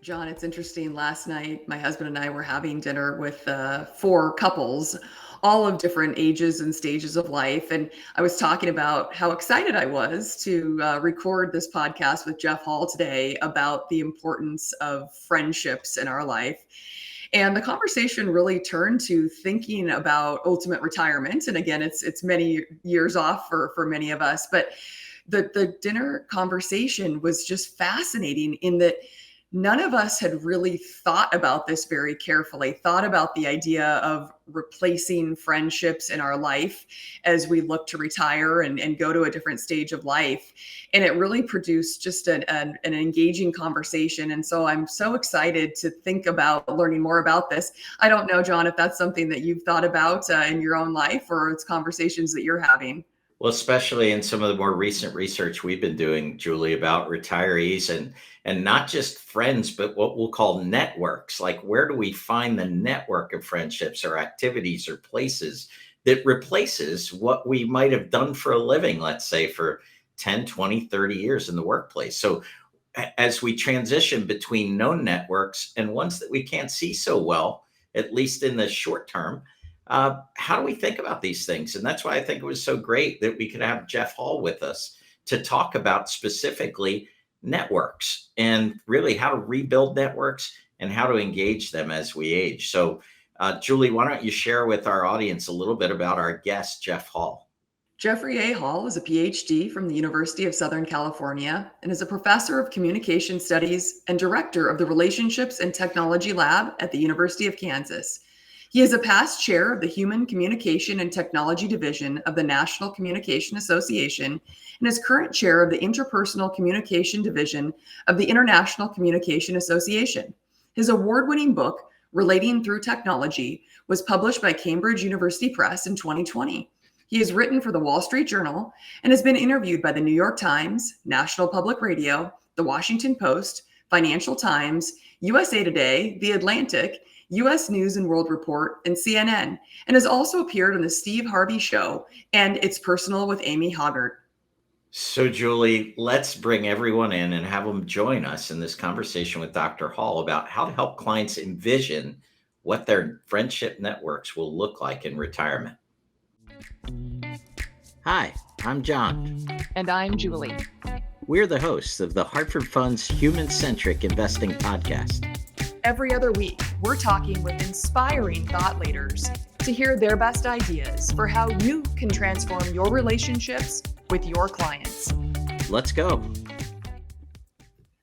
John, it's interesting. Last night, my husband and I were having dinner with four couples, all of different ages and stages of life. And I was talking about how excited I was to record this podcast with Jeff Hall today about the importance of friendships in our life. And the conversation really turned to thinking about ultimate retirement. And again, it's many years off for many of us, but the dinner conversation was just fascinating in that none of us had really thought about this very carefully, thought about the idea of replacing friendships in our life as we look to retire and go to a different stage of life. And it really produced just an engaging conversation. And so I'm so excited to think about learning more about this. I don't know, John, if that's something that you've thought about in your own life or it's conversations that you're having. Well, especially in some of the more recent research we've been doing, Julie, about retirees and not just friends, but what we'll call networks. Like, where do we find the network of friendships or activities or places that replaces what we might have done for a living, let's say for 10, 20, 30 years in the workplace? So as we transition between known networks and ones that we can't see so well, at least in the short term, how do we think about these things? And that's why I think it was so great that we could have Jeff Hall with us to talk about specifically networks and really how to rebuild networks and how to engage them as we age. So, Julie, why don't you share with our audience a little bit about our guest, Jeff Hall? Jeffrey A. Hall is a PhD from the University of Southern California and is a professor of communication studies and director of the Relationships and Technology Lab at the University of Kansas. He is a past chair of the Human Communication and Technology Division of the National Communication Association and is current chair of the Interpersonal Communication Division of the International Communication Association. His award-winning book, Relating Through Technology, was published by Cambridge University Press in 2020. He has written for the Wall Street Journal and has been interviewed by the New York Times, National Public Radio, the Washington Post, Financial Times, USA Today, The Atlantic, U.S. News and World Report, and CNN, and has also appeared on The Steve Harvey Show and It's Personal with Amy Hoggart. So, Julie, let's bring everyone in and have them join us in this conversation with Dr. Hall about how to help clients envision what their friendship networks will look like in retirement. Hi, I'm John. And I'm Julie. We're the hosts of the Hartford Fund's Human-Centric Investing Podcast. Every other week, we're talking with inspiring thought leaders to hear their best ideas for how you can transform your relationships with your clients. Let's go.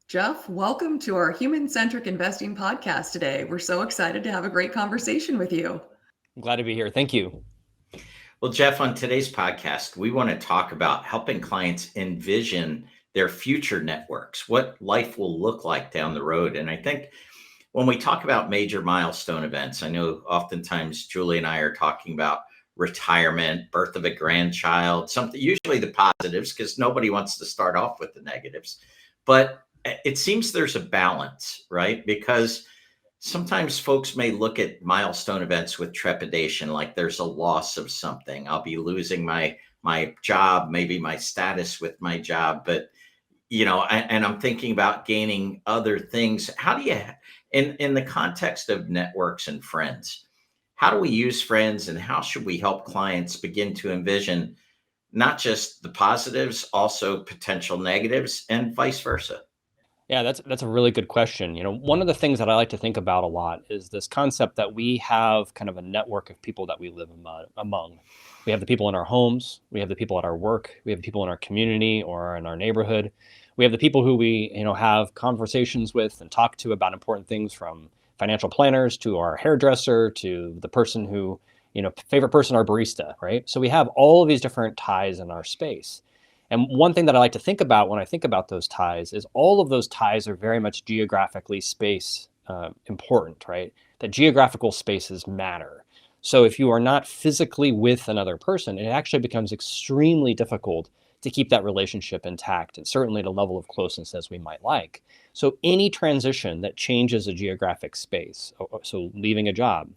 Jeff, welcome to our Human-Centric Investing Podcast today. We're so excited to have a great conversation with you. I'm glad to be here. Thank you. Well, Jeff, on today's podcast, we want to talk about helping clients envision their future networks, what life will look like down the road. And I think when we talk about major milestone events, I know oftentimes Julie and I are talking about retirement, birth of a grandchild, something, usually the positives, because nobody wants to start off with the negatives. But it seems there's a balance, right? Because sometimes folks may look at milestone events with trepidation, like there's a loss of something. I'll be losing my job, maybe my status with my job, but and I'm thinking about gaining other things. How do you, in the context of networks and friends, how do we use friends and how should we help clients begin to envision not just the positives, also potential negatives and vice versa? Yeah, that's a really good question. One of the things that I like to think about a lot is this concept that we have kind of a network of people that we live among. We have the people in our homes, we have the people at our work, we have the people in our community or in our neighborhood. We have the people who we, have conversations with and talk to about important things, from financial planners to our hairdresser to the person who, favorite person, our barista, right? So we have all of these different ties in our space. And one thing that I like to think about when I think about those ties is all of those ties are very much geographically space important, right? That geographical spaces matter. So if you are not physically with another person, it actually becomes extremely difficult to keep that relationship intact, and certainly at a level of closeness as we might like. So any transition that changes a geographic space, so leaving a job,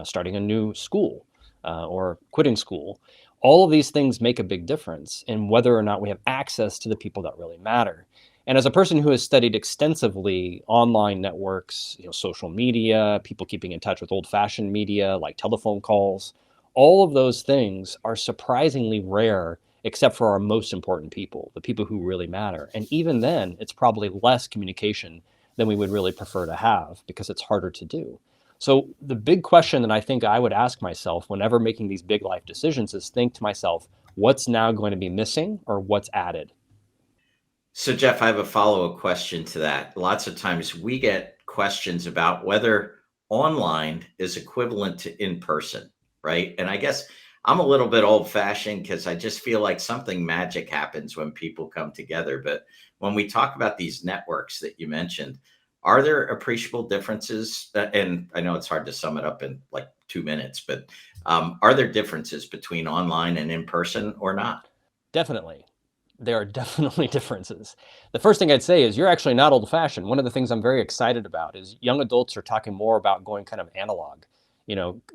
starting a new school, or quitting school, all of these things make a big difference in whether or not we have access to the people that really matter. And as a person who has studied extensively online networks, social media, people keeping in touch with old-fashioned media like telephone calls, all of those things are surprisingly rare except for our most important people, the people who really matter. And even then, it's probably less communication than we would really prefer to have because it's harder to do. So the big question that I think I would ask myself whenever making these big life decisions is think to myself, what's now going to be missing or what's added? So, Jeff, I have a follow-up question to that. Lots of times we get questions about whether online is equivalent to in person, right? And I guess I'm a little bit old-fashioned because I just feel like something magic happens when people come together. But when we talk about these networks that you mentioned, are there appreciable differences? And I know it's hard to sum it up in like 2 minutes, but are there differences between online and in person or not? Definitely. There are definitely differences. The first thing I'd say is you're actually not old fashioned. One of the things I'm very excited about is young adults are talking more about going kind of analog,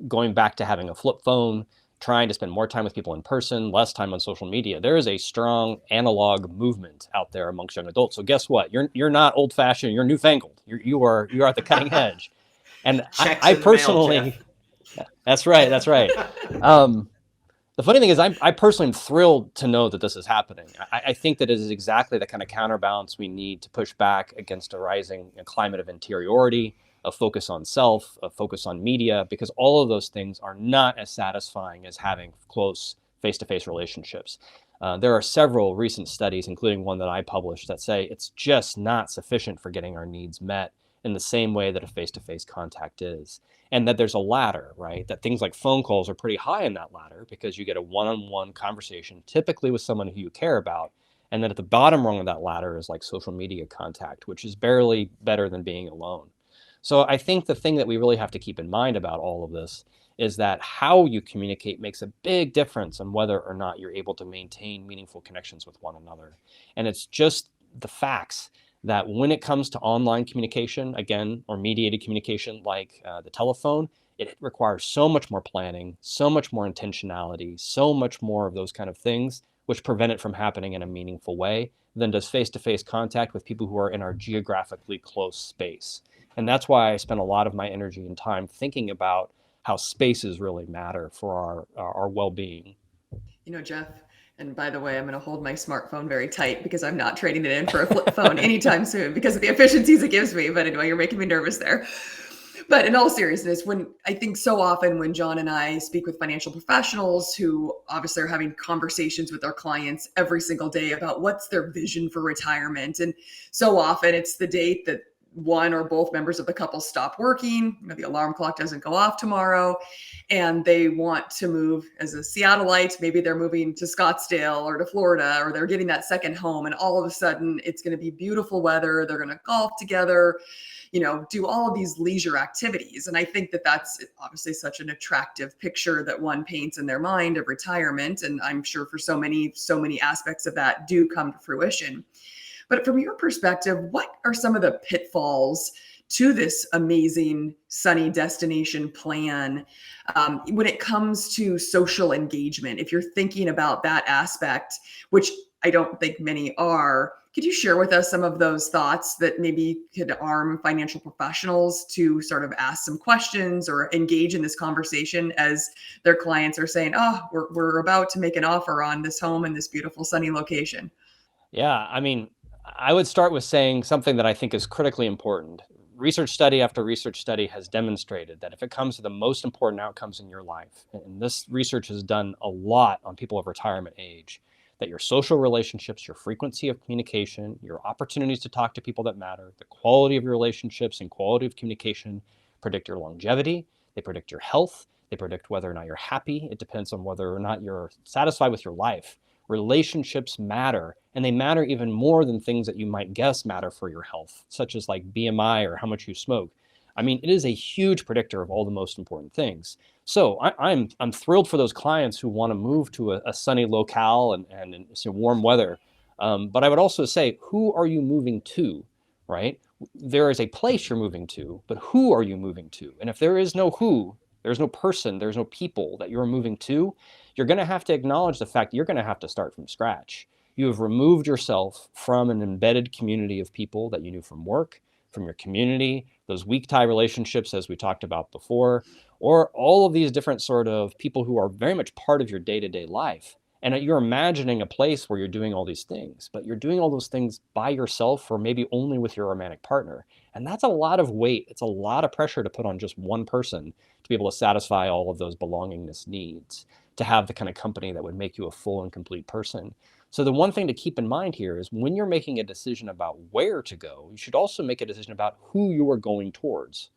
going back to having a flip phone, trying to spend more time with people in person, less time on social media. There is a strong analog movement out there amongst young adults. So guess what? You're not old fashioned, you're newfangled. You're at the cutting edge. And Checks I in the mail, personally, Jeff. that's right, that's right. The funny thing is, I personally am thrilled to know that this is happening. I think that it is exactly the kind of counterbalance we need to push back against a rising climate of interiority, a focus on self, a focus on media, because all of those things are not as satisfying as having close face-to-face relationships. There are several recent studies, including one that I published, that say it's just not sufficient for getting our needs met in the same way that a face-to-face contact is. And that there's a ladder, right? That things like phone calls are pretty high in that ladder because you get a one-on-one conversation, typically with someone who you care about. And then at the bottom rung of that ladder is like social media contact, which is barely better than being alone. So I think the thing that we really have to keep in mind about all of this is that how you communicate makes a big difference on whether or not you're able to maintain meaningful connections with one another. And it's just the facts that when it comes to online communication, again, or mediated communication like the telephone, it requires so much more planning, so much more intentionality, so much more of those kind of things, which prevent it from happening in a meaningful way than does face-to-face contact with people who are in our geographically close space. And that's why I spend a lot of my energy and time thinking about how spaces really matter for our well-being. Jeff, and by the way, I'm going to hold my smartphone very tight because I'm not trading it in for a flip phone anytime soon because of the efficiencies it gives me. But anyway, you're making me nervous there. But in all seriousness, when I think so often when John and I speak with financial professionals who obviously are having conversations with their clients every single day about what's their vision for retirement. And so often it's the date that one or both members of the couple stop working, the alarm clock doesn't go off tomorrow, and they want to move as a Seattleite. Maybe they're moving to Scottsdale or to Florida, or they're getting that second home. And all of a sudden it's going to be beautiful weather. They're going to golf together, do all of these leisure activities. And I think that that's obviously such an attractive picture that one paints in their mind of retirement. And I'm sure for so many aspects of that do come to fruition. But from your perspective, what are some of the pitfalls to this amazing sunny destination plan when it comes to social engagement? If you're thinking about that aspect, which I don't think many are, could you share with us some of those thoughts that maybe could arm financial professionals to sort of ask some questions or engage in this conversation as their clients are saying, oh, we're about to make an offer on this home in this beautiful sunny location? Yeah, I mean, I would start with saying something that I think is critically important. Research study after research study has demonstrated that if it comes to the most important outcomes in your life, and this research has done a lot on people of retirement age, that your social relationships, your frequency of communication, your opportunities to talk to people that matter, the quality of your relationships and quality of communication predict your longevity, they predict your health, they predict whether or not you're happy. It depends on whether or not you're satisfied with your life. Relationships matter, and they matter even more than things that you might guess matter for your health, such as like BMI or how much you smoke. I mean, it is a huge predictor of all the most important things. So I'm thrilled for those clients who want to move to a sunny locale and some warm weather. But I would also say, who are you moving to, right? There is a place you're moving to, but who are you moving to? And if there is no who, there's no person, there's no people that you're moving to, you're going to have to acknowledge the fact that you're going to have to start from scratch. You have removed yourself from an embedded community of people that you knew from work, from your community, those weak tie relationships, as we talked about before, or all of these different sort of people who are very much part of your day-to-day life. And you're imagining a place where you're doing all these things, but you're doing all those things by yourself or maybe only with your romantic partner. And that's a lot of weight. It's a lot of pressure to put on just one person to be able to satisfy all of those belongingness needs, to have the kind of company that would make you a full and complete person. So the one thing to keep in mind here is when you're making a decision about where to go, you should also make a decision about who you are going towards.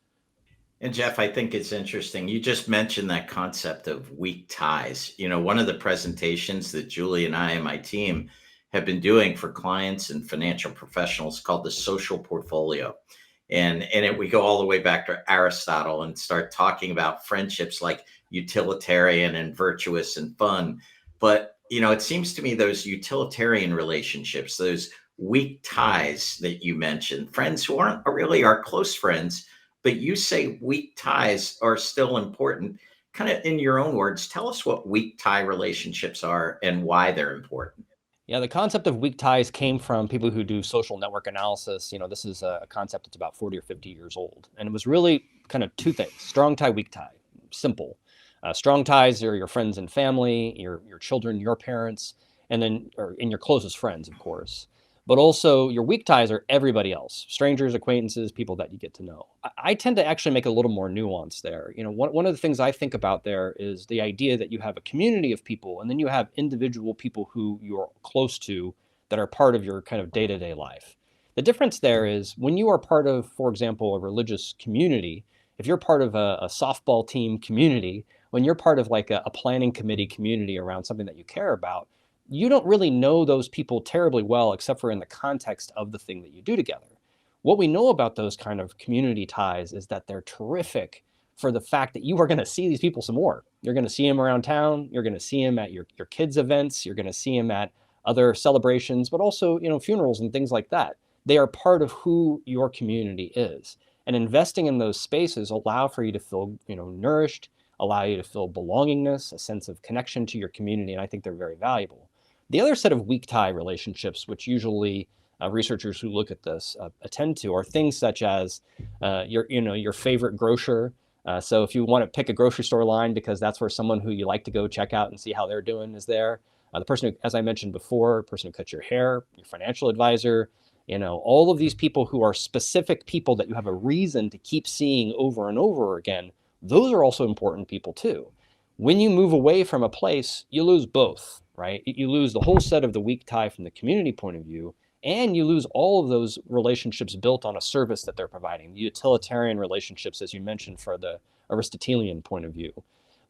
And Jeff, I think it's interesting. You just mentioned that concept of weak ties. One of the presentations that Julie and I and my team have been doing for clients and financial professionals called the social portfolio. And we go all the way back to Aristotle and start talking about friendships like utilitarian and virtuous and fun. But, it seems to me those utilitarian relationships, those weak ties that you mentioned, friends who aren't really our close friends, but you say weak ties are still important. Kind of in your own words, tell us what weak tie relationships are and why they're important. Yeah, the concept of weak ties came from people who do social network analysis. This is a concept that's about 40 or 50 years old. And it was really kind of two things: strong tie, weak tie. Simple. Strong ties are your friends and family, your children, your parents, and then or in your closest friends, of course. But also your weak ties are everybody else: strangers, acquaintances, people that you get to know. I tend to actually make a little more nuance there. One of the things I think about there is the idea that you have a community of people and then you have individual people who you're close to that are part of your kind of day-to-day life. The difference there is when you are part of, for example, a religious community, if you're part of a softball team community, when you're part of like a planning committee community around something that you care about, you don't really know those people terribly well, except for in the context of the thing that you do together. What we know about those kind of community ties is that they're terrific for the fact that you are going to see these people some more. You're going to see them around town. You're going to see them at your kids' events. You're going to see them at other celebrations, but also, funerals and things like that. They are part of who your community is. And investing in those spaces allow for you to feel, nourished, allow you to feel belongingness, a sense of connection to your community. And I think they're very valuable. The other set of weak tie relationships, which usually researchers who look at this attend to, are things such as your favorite grocer. So if you want to pick a grocery store line because that's where someone who you like to go check out and see how they're doing is there. The person who, as I mentioned before, person who cuts your hair, your financial advisor, all of these people who are specific people that you have a reason to keep seeing over and over again. Those are also important people too. When you move away from a place, you lose both, right? You lose the whole set of the weak tie from the community point of view, and you lose all of those relationships built on a service that they're providing, the utilitarian relationships, as you mentioned, for the Aristotelian point of view.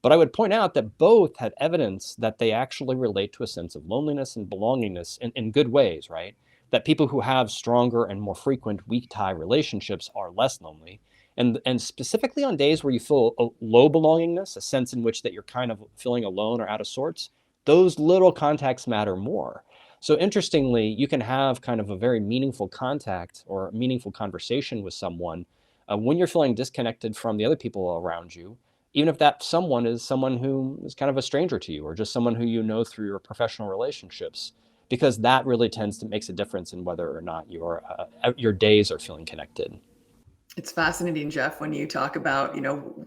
But I would point out that both had evidence that they actually relate to a sense of loneliness and belongingness in good ways, right? That people who have stronger and more frequent weak tie relationships are less lonely. And specifically on days where you feel a low belongingness, a sense in which that you're kind of feeling alone or out of sorts, those little contacts matter more. So interestingly, you can have kind of a very meaningful contact or a meaningful conversation with someone when you're feeling disconnected from the other people around you, even if that someone is someone who is kind of a stranger to you or just someone who you know through your professional relationships, because that really tends to makes a difference in whether or not your days are feeling connected. It's fascinating, Jeff, when you talk about,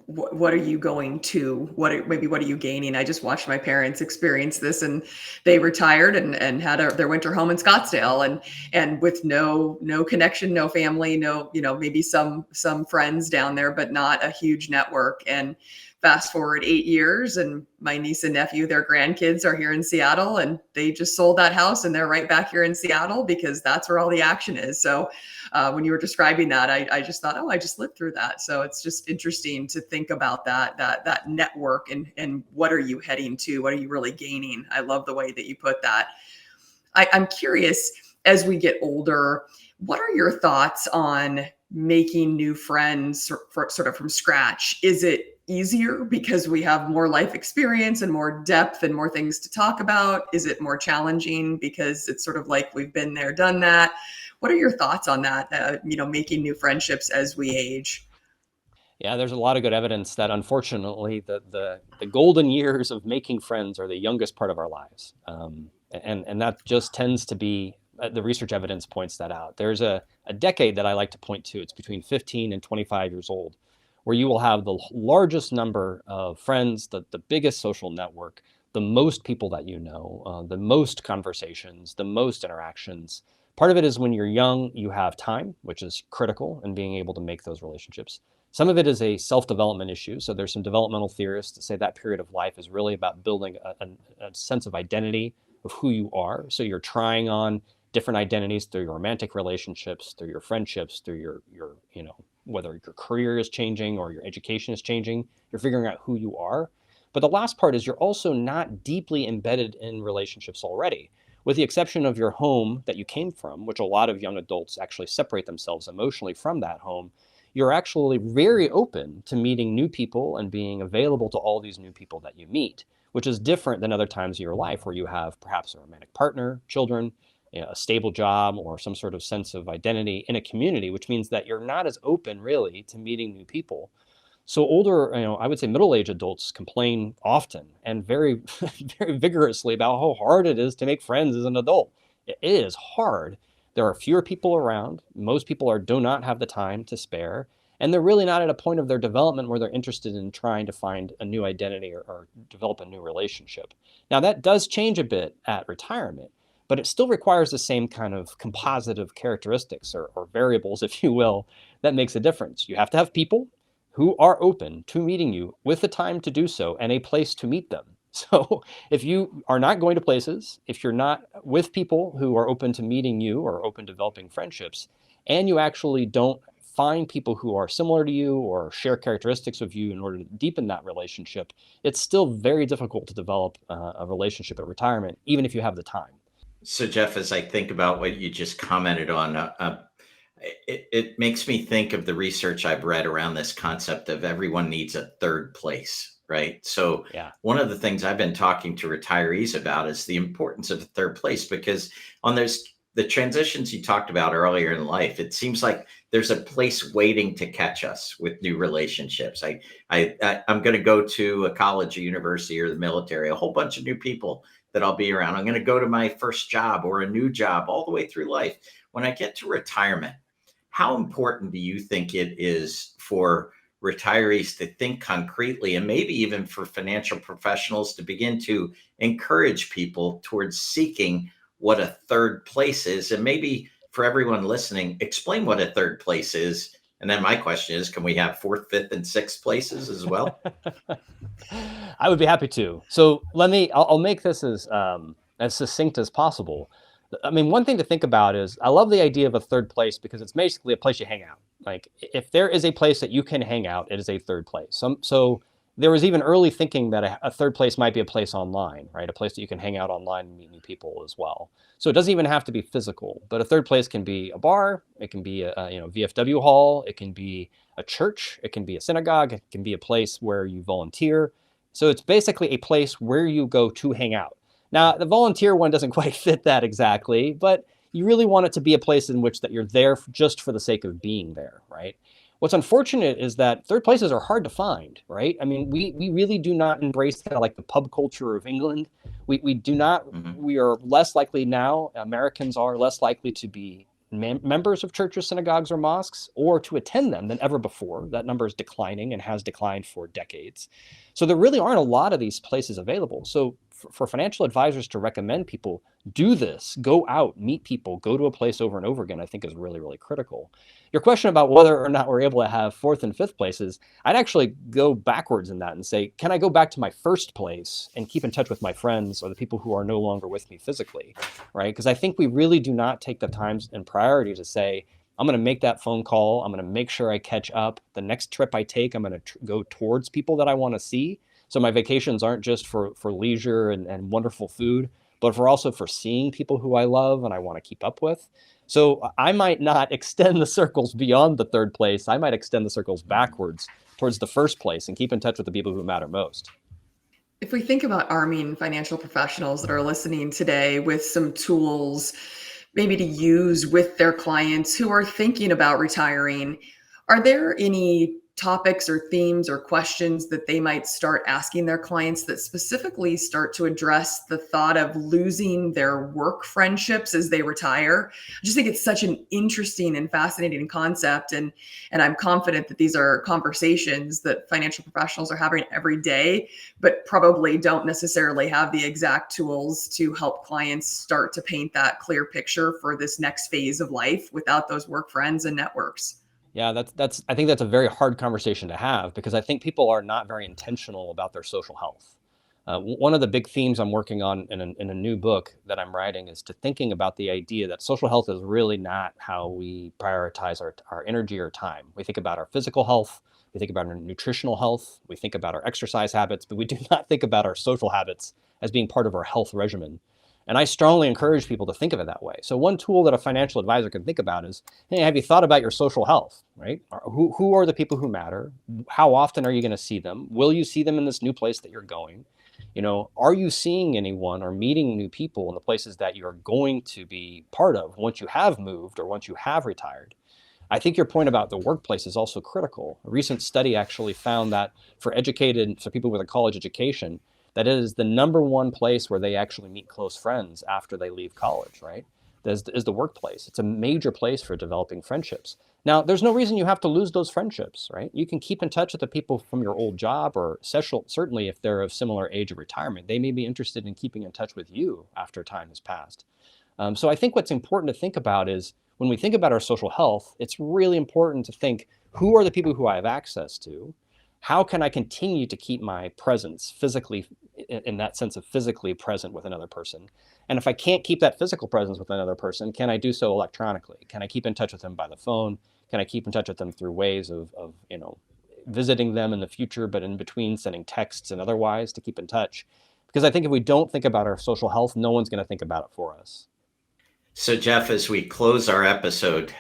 what are you going to, what are you gaining? I just watched my parents experience this, and they retired and had their winter home in Scottsdale, and with no connection, no family, no, maybe some friends down there, but not a huge network. And fast forward 8 years, and my niece and nephew, their grandkids are here in Seattle, and they just sold that house and they're right back here in Seattle because that's where all the action is. So when you were describing that, I just thought, oh, I just lived through that. So it's just interesting to think about that network and what are you heading to? What are you really gaining? I love the way that you put that. I'm curious, as we get older, what are your thoughts on making new friends sort of from scratch? Is it easier because we have more life experience and more depth and more things to talk about? Is it more challenging because it's sort of like we've been there, done that? What are your thoughts on that, making new friendships as we age? Yeah, there's a lot of good evidence that unfortunately the golden years of making friends are the youngest part of our lives. And that just tends to be, the research evidence points that out. There's a decade that I like to point to. It's between 15 and 25 years old, where you will have the largest number of friends, the biggest social network, the most people that you know, the most conversations, the most interactions. Part of it is when you're young, you have time, which is critical in being able to make those relationships. Some of it is a self-development issue. So there's some developmental theorists that say that period of life is really about building a sense of identity of who you are. So you're trying on different identities through your romantic relationships, through your friendships, through your whether your career is changing or your education is changing, you're figuring out who you are. But the last part is you're also not deeply embedded in relationships already, with the exception of your home that you came from, which a lot of young adults actually separate themselves emotionally from that home. You're actually very open to meeting new people and being available to all these new people that you meet, which is different than other times of your life where you have perhaps a romantic partner, children, a stable job, or some sort of sense of identity in a community, which means that you're not as open really to meeting new people. So older, I would say middle-aged adults complain often and very, very vigorously about how hard it is to make friends as an adult. It is hard. There are fewer people around. Most people do not have the time to spare, and they're really not at a point of their development where they're interested in trying to find a new identity or develop a new relationship. Now that does change a bit at retirement, but it still requires the same kind of composite of characteristics or variables, if you will, that makes a difference. You have to have people who are open to meeting you with the time to do so and a place to meet them. So if you are not going to places, if you're not with people who are open to meeting you or open to developing friendships, and you actually don't find people who are similar to you or share characteristics of you in order to deepen that relationship, it's still very difficult to develop a relationship at retirement, even if you have the time. So, Jeff, as I think about what you just commented on, it makes me think of the research I've read around this concept of everyone needs a third place, right? So, Yeah. one of the things I've been talking to retirees about is the importance of a third place, because on the transitions you talked about earlier in life, it seems like there's a place waiting to catch us with new relationships. I'm going to go to a college, a university, or the military, a whole bunch of new people that I'll be around. I'm going to go to my first job or a new job all the way through life. When I get to retirement, how important do you think it is for retirees to think concretely, and maybe even for financial professionals to begin to encourage people towards seeking what a third place is? And maybe for everyone listening, explain what a third place is. And then my question is, can we have fourth, fifth, and sixth places as well? I would be happy to. So I'll make this as succinct as possible. I mean, one thing to think about is I love the idea of a third place because it's basically a place you hang out. Like if there is a place that you can hang out, it is a third place. So there was even early thinking that a third place might be a place online, right? A place that you can hang out online and meet new people as well. So it doesn't even have to be physical, but a third place can be a bar, it can be a VFW hall, it can be a church, it can be a synagogue, it can be a place where you volunteer. So it's basically a place where you go to hang out. Now, the volunteer one doesn't quite fit that exactly, but you really want it to be a place in which that you're there just for the sake of being there, right? What's unfortunate is that third places are hard to find, right? I mean, we really do not embrace kind of like the pub culture of England. We do not, we are less likely now, Americans are less likely to be members of churches, synagogues, or mosques, or to attend them than ever before. That number is declining and has declined for decades. So there really aren't a lot of these places available. So for financial advisors to recommend people do this, go out, meet people, go to a place over and over again, I think is really, really critical. Your question about whether or not we're able to have fourth and fifth places, I'd actually go backwards in that and say, can I go back to my first place and keep in touch with my friends or the people who are no longer with me physically, right? Because I think we really do not take the time and priority to say, I'm going to make that phone call. I'm going to make sure I catch up. The next trip I take, I'm going to go towards people that I want to see. So my vacations aren't just for leisure and wonderful food, but also for seeing people who I love and I want to keep up with. So I might not extend the circles beyond the third place. I might extend the circles backwards towards the first place and keep in touch with the people who matter most. If we think about arming financial professionals that are listening today with some tools, maybe to use with their clients who are thinking about retiring, are there any topics or themes or questions that they might start asking their clients that specifically start to address the thought of losing their work friendships as they retire. I just think it's such an interesting and fascinating concept. And I'm confident that these are conversations that financial professionals are having every day, but probably don't necessarily have the exact tools to help clients start to paint that clear picture for this next phase of life without those work friends and networks. Yeah, I think that's a very hard conversation to have, because I think people are not very intentional about their social health. One of the big themes I'm working on in a new book that I'm writing is to thinking about the idea that social health is really not how we prioritize our energy or time. We think about our physical health, we think about our nutritional health, we think about our exercise habits, but we do not think about our social habits as being part of our health regimen. And I strongly encourage people to think of it that way. So one tool that a financial advisor can think about is, hey, have you thought about your social health, right? Who are the people who matter? How often are you going to see them? Will you see them in this new place that you're going? Are you seeing anyone or meeting new people in the places that you're going to be part of once you have moved or once you have retired? I think your point about the workplace is also critical. A recent study actually found that for people with a college education, that is the number one place where they actually meet close friends after they leave college, right? Is the workplace. It's a major place for developing friendships. Now, there's no reason you have to lose those friendships, right? You can keep in touch with the people from your old job, or certainly if they're of similar age of retirement, they may be interested in keeping in touch with you after time has passed. So I think what's important to think about is, when we think about our social health, it's really important to think, who are the people who I have access to? How can I continue to keep my presence physically, in that sense of physically present with another person? And if I can't keep that physical presence with another person, can I do so electronically? Can I keep in touch with them by the phone? Can I keep in touch with them through ways of visiting them in the future, but in between sending texts and otherwise to keep in touch? Because I think if we don't think about our social health, no one's going to think about it for us. So, Jeff, as we close our episode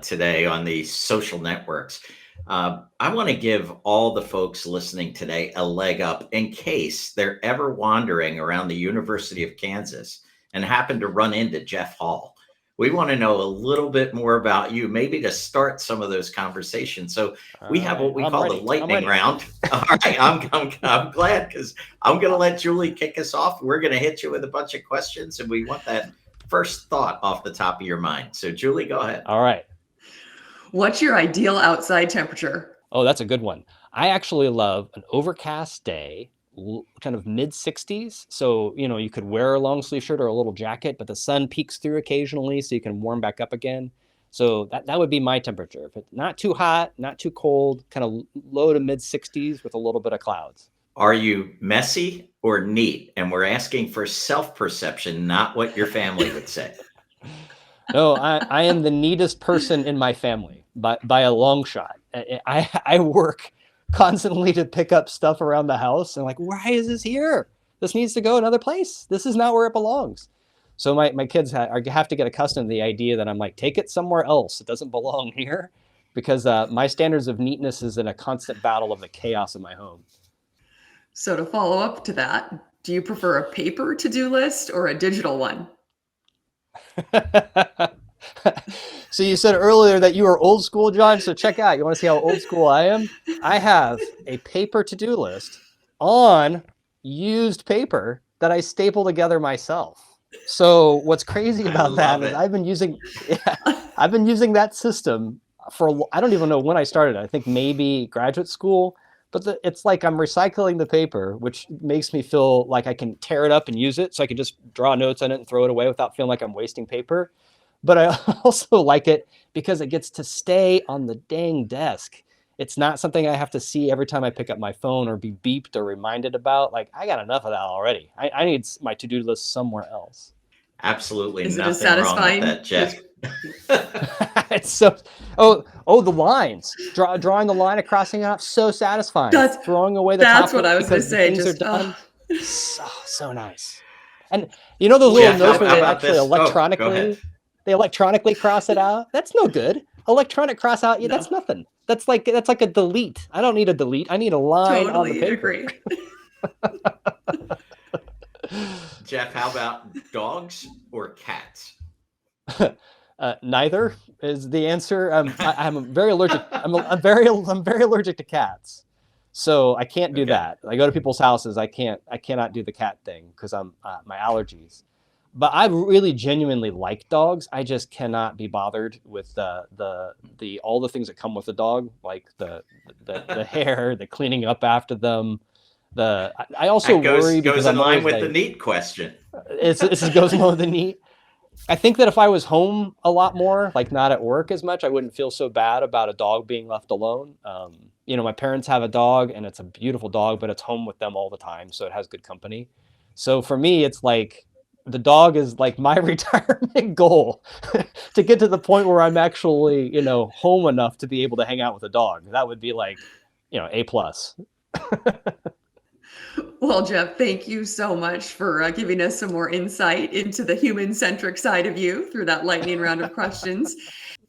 today on the social networks, I want to give all the folks listening today a leg up in case they're ever wandering around the University of Kansas and happen to run into Jeff Hall. We want to know a little bit more about you, maybe to start some of those conversations. So we have what we call the lightning round. All right, I'm glad, because I'm going to let Julie kick us off. We're going to hit you with a bunch of questions, and we want that first thought off the top of your mind. So Julie, go ahead. All right. What's your ideal outside temperature? Oh, that's a good one. I actually love an overcast day, kind of mid 60s. So, you could wear a long sleeve shirt or a little jacket, but the sun peeks through occasionally so you can warm back up again. So that would be my temperature. If it's not too hot, not too cold, kind of low to mid 60s with a little bit of clouds. Are you messy or neat? And we're asking for self-perception, not what your family would say. No, I am the neatest person in my family by a long shot. I work constantly to pick up stuff around the house, and why is this here? This needs to go another place. This is not where it belongs. So my kids have to get accustomed to the idea that I'm take it somewhere else. It doesn't belong here, because my standards of neatness is in a constant battle of the chaos of my home. So to follow up to that, do you prefer a paper to-do list or a digital one? So you said earlier that you are old school, John. So check out. You want to see how old school I am? I have a paper to-do list on used paper that I staple together myself. So what's crazy about that is I've been using that system for, I don't even know when I started. I think maybe graduate school. But it's like I'm recycling the paper, which makes me feel like I can tear it up and use it. So I can just draw notes on it and throw it away without feeling like I'm wasting paper. But I also like it because it gets to stay on the dang desk. It's not something I have to see every time I pick up my phone or be beeped or reminded about. I got enough of that already. I need my to-do list somewhere else. Absolutely Is nothing it wrong with that, Jeff. It's so the lines, drawing the line across the top, so satisfying. Throwing away the that's top what I was going to say. Things are done. So nice. And those little notes where they actually electronically cross it out. That's no good. Electronic cross out, that's nothing. That's like a delete. I don't need a delete. I need a line on the paper. Agree. Jeff, how about dogs or cats? Neither is the answer. I'm very allergic. I'm very allergic to cats, so I can't do that. I go to people's houses. I cannot do the cat thing because I'm my allergies. But I really genuinely like dogs. I just cannot be bothered with the all the things that come with a dog, like the hair, the cleaning up after them. I also worry because goes in I'm line always with like, the neat question. it goes in line with the neat. I think that if I was home a lot more, like not at work as much, I wouldn't feel so bad about a dog being left alone. My parents have a dog and it's a beautiful dog, but it's home with them all the time. So it has good company. So for me, it's like the dog is like my retirement goal to get to the point where I'm actually, home enough to be able to hang out with a dog. That would be like, A+. Well, Jeff, thank you so much for giving us some more insight into the human-centric side of you through that lightning round of questions.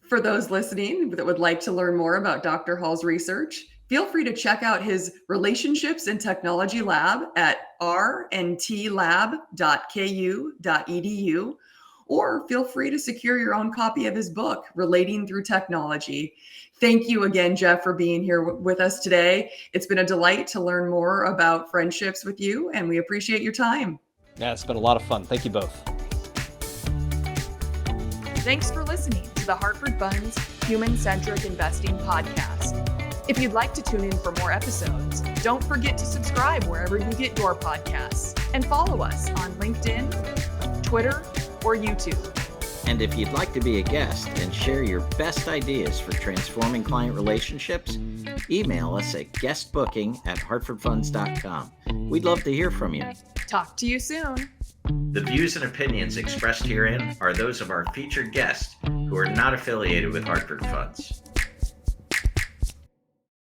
For those listening that would like to learn more about Dr. Hall's research, feel free to check out his Relationships and Technology Lab at rntlab.ku.edu, or feel free to secure your own copy of his book, Relating Through Technology. Thank you again, Jeff, for being here with us today. It's been a delight to learn more about friendships with you, and we appreciate your time. Yeah, it's been a lot of fun. Thank you both. Thanks for listening to the Hartford Funds Human-Centric Investing Podcast. If you'd like to tune in for more episodes, don't forget to subscribe wherever you get your podcasts and follow us on LinkedIn, Twitter, or YouTube. And if you'd like to be a guest and share your best ideas for transforming client relationships, email us at guestbooking@hartfordfunds.com. We'd love to hear from you. Talk to you soon. The views and opinions expressed herein are those of our featured guests who are not affiliated with Hartford Funds.